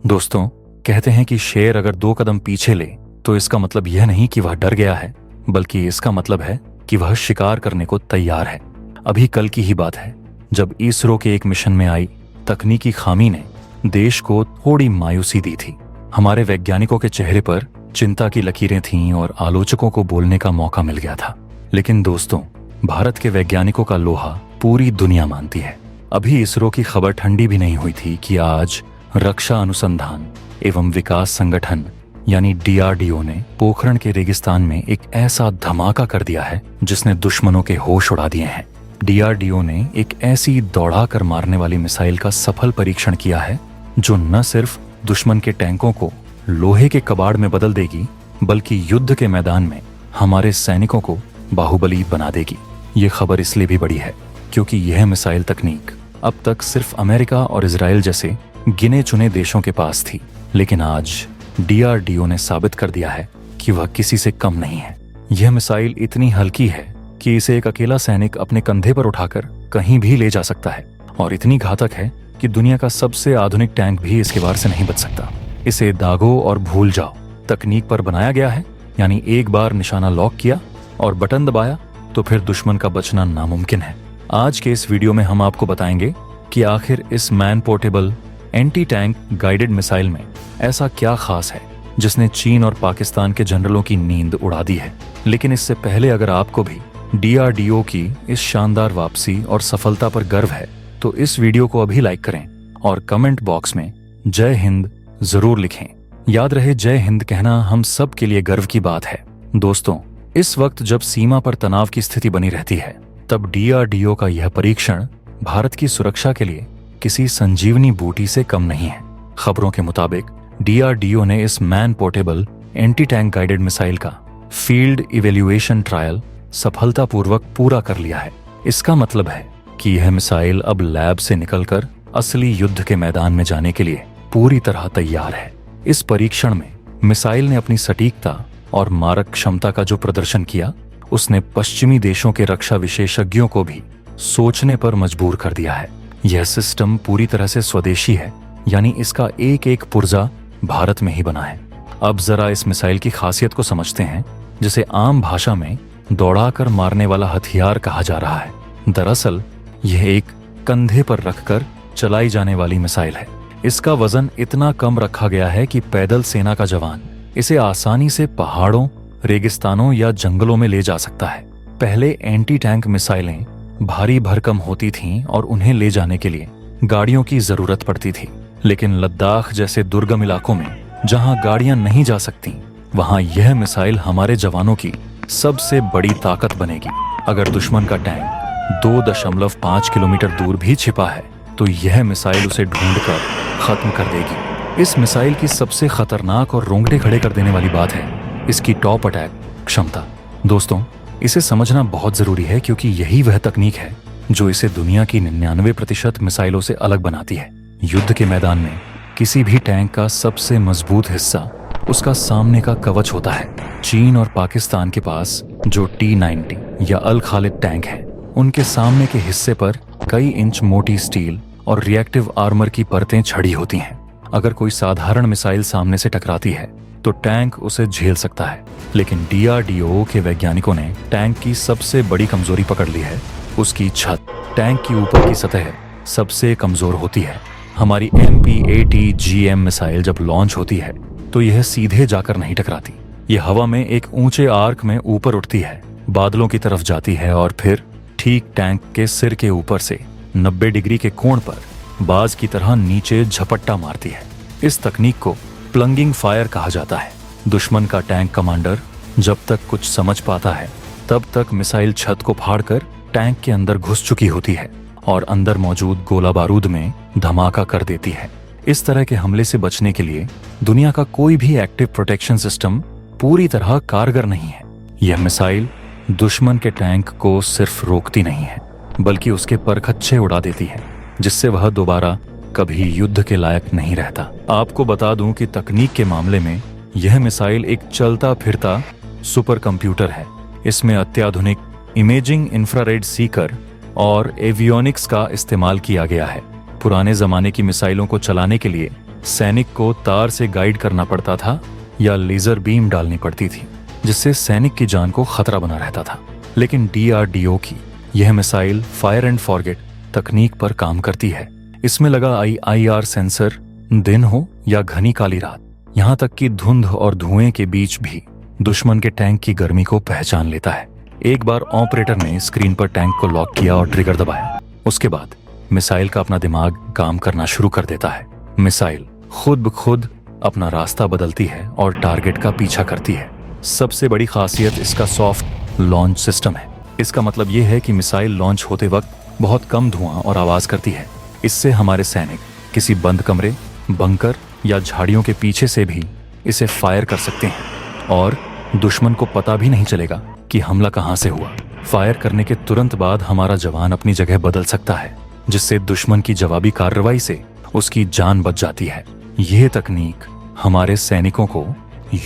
दोस्तों, कहते हैं कि शेर अगर 2 कदम पीछे ले तो इसका मतलब यह नहीं कि वह डर गया है, बल्कि इसका मतलब है कि वह शिकार करने को तैयार है। अभी कल की ही बात है जब इसरो के एक मिशन में आई तकनीकी खामी ने देश को थोड़ी मायूसी दी थी। हमारे वैज्ञानिकों के चेहरे पर चिंता की लकीरें थीं और आलोचकों को बोलने का मौका मिल गया था। लेकिन दोस्तों, भारत के वैज्ञानिकों का लोहा पूरी दुनिया मानती है। अभी इसरो की खबर ठंडी भी नहीं हुई थी कि आज रक्षा अनुसंधान एवं विकास संगठन यानी DRDO ने पोखरण के रेगिस्तान में एक ऐसा धमाका कर दिया है जिसने दुश्मनों के होश उड़ा दिए हैं। DRDO ने एक ऐसी दौड़ा कर मारने वाली मिसाइल का सफल परीक्षण किया है जो न सिर्फ दुश्मन के टैंकों को लोहे के कबाड़ में बदल देगी, बल्कि युद्ध के मैदान में हमारे सैनिकों को बाहुबली बना देगी। ये खबर इसलिए भी बड़ी है क्योंकि यह मिसाइल तकनीक अब तक सिर्फ अमेरिका और इजराइल जैसे गिने चुने देशों के पास थी, लेकिन आज DRDO ने साबित कर दिया है कि वह किसी से कम नहीं है। यह मिसाइल इतनी हल्की है कि इसे एक अकेला सैनिक अपने कंधे पर उठाकर कहीं भी ले जा सकता है, और इतनी घातक है कि दुनिया का सबसे आधुनिक टैंक भी इसके वार से नहीं बच सकता। इसे दागो और भूल जाओ तकनीक पर बनाया गया है, यानी एक बार निशाना लॉक किया और बटन दबाया तो फिर दुश्मन का बचना नामुमकिन है। आज के इस वीडियो में हम आपको बताएंगे कि आखिर इस man portable anti tank guided missile में ऐसा क्या खास है जिसने चीन और पाकिस्तान के जनरलों की नींद उड़ा दी है। लेकिन इससे पहले अगर आपको भी DRDO की इस शानदार वापसी और सफलता पर गर्व है तो इस वीडियो को अभी लाइक करें और कमेंट बॉक्स में जय हिंद जरूर लिखें। याद रहे, जय हिंद कहना हम सब के लिए गर्व की बात है। दोस्तों, इस वक्त जब सीमा पर तनाव की स्थिति बनी रहती है, तब DRDO का यह परीक्षण भारत की सुरक्षा के लिए किसी संजीवनी बूटी से कम नहीं है। खबरों के मुताबिक DRDO ने इस man portable anti tank guided missile का फील्ड इवेल्युएशन ट्रायल सफलतापूर्वक पूरा कर लिया है। इसका मतलब है कि यह मिसाइल अब लैब से निकलकर असली युद्ध के मैदान में जाने के लिए पूरी तरह तैयार है। इस परीक्षण में मिसाइल ने अपनी सटीकता और मारक क्षमता का जो प्रदर्शन किया, उसने पश्चिमी देशों के रक्षा विशेषज्ञों को भी सोचने पर मजबूर कर दिया है। यह सिस्टम पूरी तरह से स्वदेशी है, यानी इसका एक एक पुर्जा भारत में ही बना है। अब जरा इस मिसाइल की खासियत को समझते हैं, जिसे आम भाषा में दौड़ाकर मारने वाला हथियार कहा जा रहा है। दरअसल यह एक कंधे पर रखकर चलाई जाने वाली मिसाइल है। इसका वजन इतना कम रखा गया है कि पैदल सेना का जवान इसे आसानी से पहाड़ों, रेगिस्तानों या जंगलों में ले जा सकता है। पहले एंटी टैंक मिसाइलें भारी भरकम होती थीं और उन्हें ले जाने के लिए गाड़ियों की जरूरत पड़ती थी, लेकिन लद्दाख जैसे दुर्गम इलाकों में जहां गाड़ियां नहीं जा सकती, वहां यह मिसाइल हमारे जवानों की सबसे बड़ी ताकत बनेगी। अगर दुश्मन का टैंक 2.5 किलोमीटर दूर भी छिपा है तो यह मिसाइल उसे ढूंढकर खत्म कर देगी। इस मिसाइल की सबसे खतरनाक और रोंगटे खड़े कर देने वाली बात है इसकी टॉप अटैक क्षमता। दोस्तों, इसे समझना बहुत जरूरी है क्योंकि यही वह तकनीक है जो इसे दुनिया की 99% मिसाइलों से अलग बनाती है। युद्ध के मैदान में किसी भी टैंक का सबसे मजबूत हिस्सा उसका सामने का कवच होता है। चीन और पाकिस्तान के पास जो T-90 या अल खालिद टैंक है, उनके सामने के हिस्से पर कई इंच मोटी स्टील और रिएक्टिव आर्मर की परतें छड़ी होती हैं। अगर कोई साधारण मिसाइल सामने से टकराती है तो टैंक उसे झेल सकता है, लेकिन DRDO के वैज्ञानिकों ने टैंक की सबसे बड़ी कमजोरी पकड़ ली है, उसकी छत। टैंक की ऊपर की सतह सबसे कमजोर होती है। हमारी MP-80GM मिसाइल जब लॉन्च होती है तो यह सीधे जाकर नहीं टकराती। यह हवा में एक ऊंचे आर्क में ऊपर उठती है, बादलों की तरफ जाती है और फिर ठीक टैंक के सिर के ऊपर से 90 डिग्री के कोण पर बाज की तरह नीचे झपट्टा मारती है। इस तकनीक को प्लंगिंग फायर कहा जाता है। दुश्मन का टैंक कमांडर जब तक कुछ समझ पाता है, तब तक मिसाइल छत को फाड़कर टैंक के अंदर घुस चुकी होती है और अंदर मौजूद गोला बारूद में धमाका कर देती है। इस तरह के हमले से बचने के लिए दुनिया का कोई भी एक्टिव प्रोटेक्शन सिस्टम पूरी तरह कारगर नहीं है। यह मिसाइल दुश्मन के टैंक को सिर्फ रोकती नहीं है, बल्कि उसके परखच्चे उड़ा देती है, जिससे वह दोबारा कभी युद्ध के लायक नहीं रहता। आपको बता दूं कि तकनीक के मामले में यह मिसाइल एक चलता फिरता सुपर कंप्यूटर है। इसमें अत्याधुनिक इमेजिंग, इंफ्रारेड सीकर और एवियोनिक्स का इस्तेमाल किया गया है। पुराने जमाने की मिसाइलों को चलाने के लिए सैनिक को तार से गाइड करना पड़ता था या लेजर बीम डालनी पड़ती थी, जिससे सैनिक की जान को खतरा बना रहता था। लेकिन DRDO की यह मिसाइल फायर एंड फॉरगेट तकनीक पर काम करती है। इसमें लगा IR सेंसर दिन हो या घनी काली रात, यहाँ तक कि धुंध और धुएं के बीच भी दुश्मन के टैंक की गर्मी को पहचान लेता है। एक बार ऑपरेटर ने स्क्रीन पर टैंक को लॉक किया और ट्रिगर दबाया। उसके बाद मिसाइल का अपना दिमाग काम करना शुरू कर देता है। मिसाइल खुद ब खुद अपना रास्ता बदलती है और टारगेट का पीछा करती है। सबसे बड़ी खासियत इसका सॉफ्ट लॉन्च सिस्टम है। इसका मतलब यह है कि मिसाइल लॉन्च होते वक्त बहुत कम धुआं और आवाज करती है। इससे हमारे सैनिक किसी बंद कमरे, बंकर या झाड़ियों के पीछे से भी इसे फायर कर सकते हैं और दुश्मन को पता भी नहीं चलेगा कि हमला कहां से हुआ। फायर करने के तुरंत बाद हमारा जवान अपनी जगह बदल सकता है, जिससे दुश्मन की जवाबी कार्रवाई से उसकी जान बच जाती है। यह तकनीक हमारे सैनिकों को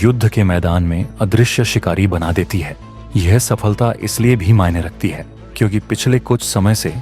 युद्ध के मैदान में अदृश्य शिकारी बना देती है। यह सफलता इसलिए भी मायने रखती है क्योंकि पिछले कुछ समय से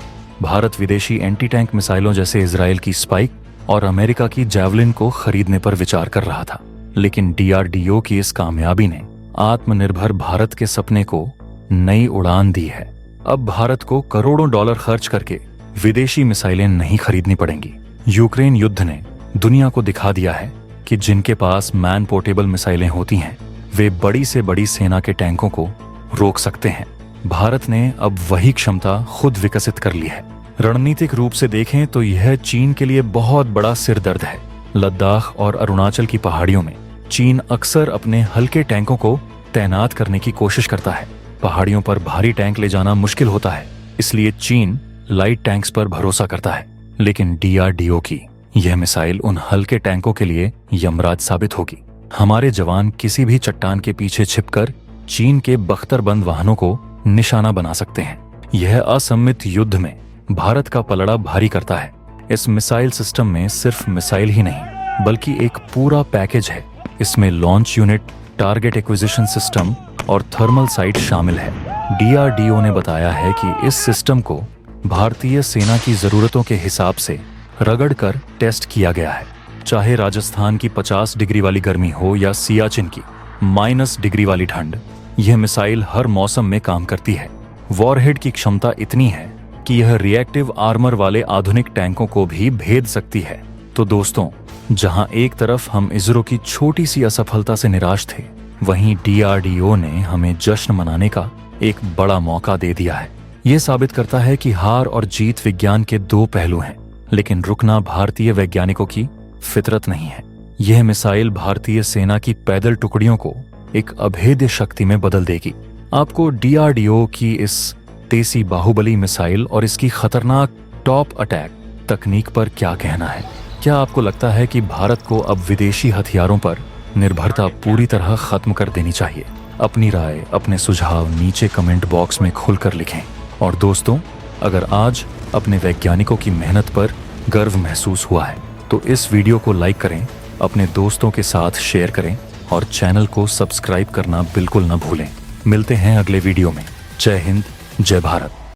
भारत विदेशी एंटी टैंक मिसाइलों जैसे इजराइल की स्पाइक और अमेरिका की जैवलिन को खरीदने पर विचार कर रहा था। लेकिन DRDO की इस कामयाबी ने आत्मनिर्भर भारत के सपने को नई उड़ान दी है। अब भारत को करोड़ों डॉलर खर्च करके विदेशी मिसाइलें नहीं खरीदनी पड़ेंगी। यूक्रेन युद्ध ने दुनिया को दिखा दिया है कि जिनके पास मैन पोर्टेबल मिसाइलें होती हैं, वे बड़ी से बड़ी सेना के टैंकों को रोक सकते हैं। भारत ने अब वही क्षमता खुद विकसित कर ली है। रणनीतिक रूप से देखें तो यह चीन के लिए बहुत बड़ा सिरदर्द है। लद्दाख और अरुणाचल की पहाड़ियों में चीन अक्सर अपने हल्के टैंकों को तैनात करने की कोशिश करता है। पहाड़ियों पर भारी टैंक ले जाना मुश्किल होता है, इसलिए चीन लाइट टैंक्स पर भरोसा करता है। लेकिन DRDO की यह मिसाइल उन हल्के टैंकों के लिए यमराज साबित होगी। हमारे जवान किसी भी चट्टान के पीछे छिपकर चीन के बख्तरबंद वाहनों को निशाना बना सकते हैं। यह असम्मित युद्ध में भारत का पलड़ा भारी करता है। इस मिसाइल सिस्टम में सिर्फ मिसाइल ही नहीं बल्कि एक पूरा पैकेज है। इसमें launch unit, target acquisition system और थर्मल साइट शामिल है। DRDO ने बताया है कि इस सिस्टम को भारतीय सेना की जरूरतों के हिसाब से रगड़कर टेस्ट किया गया है। चाहे राजस्थान की 50 डिग्री वाली गर्मी हो या सियाचिन की -डिग्री वाली ठंड, यह मिसाइल हर मौसम में काम करती है। वॉरहेड की क्षमता इतनी है कि यह रिएक्टिव आर्मर वाले आधुनिक टैंकों को भी भेद सकती है। तो दोस्तों, जहां एक तरफ हम इसरो की छोटी सी असफलता से निराश थे, वहीं DRDO ने हमें जश्न मनाने का एक बड़ा मौका दे दिया है। यह साबित करता है कि हार और जीत विज्ञान के दो पहलू हैं, लेकिन रुकना भारतीय वैज्ञानिकों की फितरत नहीं है। यह मिसाइल भारतीय सेना की पैदल टुकड़ियों को एक अभेद्य शक्ति में बदल देगी। आपको DRDO की इस तेसी बाहुबली मिसाइल और इसकी खतरनाक टॉप अटैक तकनीक पर क्या कहना है? क्या आपको लगता है कि भारत को अब विदेशी हथियारों पर निर्भरता पूरी तरह खत्म कर देनी चाहिए? अपनी राय, अपने सुझाव नीचे कमेंट बॉक्स में खुलकर लिखें। और दोस्तों, अगर आज अपने वैज्ञानिकों की मेहनत पर गर्व महसूस हुआ है तो इस वीडियो को लाइक करें, अपने दोस्तों के साथ शेयर करें और चैनल को सब्सक्राइब करना बिल्कुल न भूलें। मिलते हैं अगले वीडियो में। जय हिंद, जय भारत।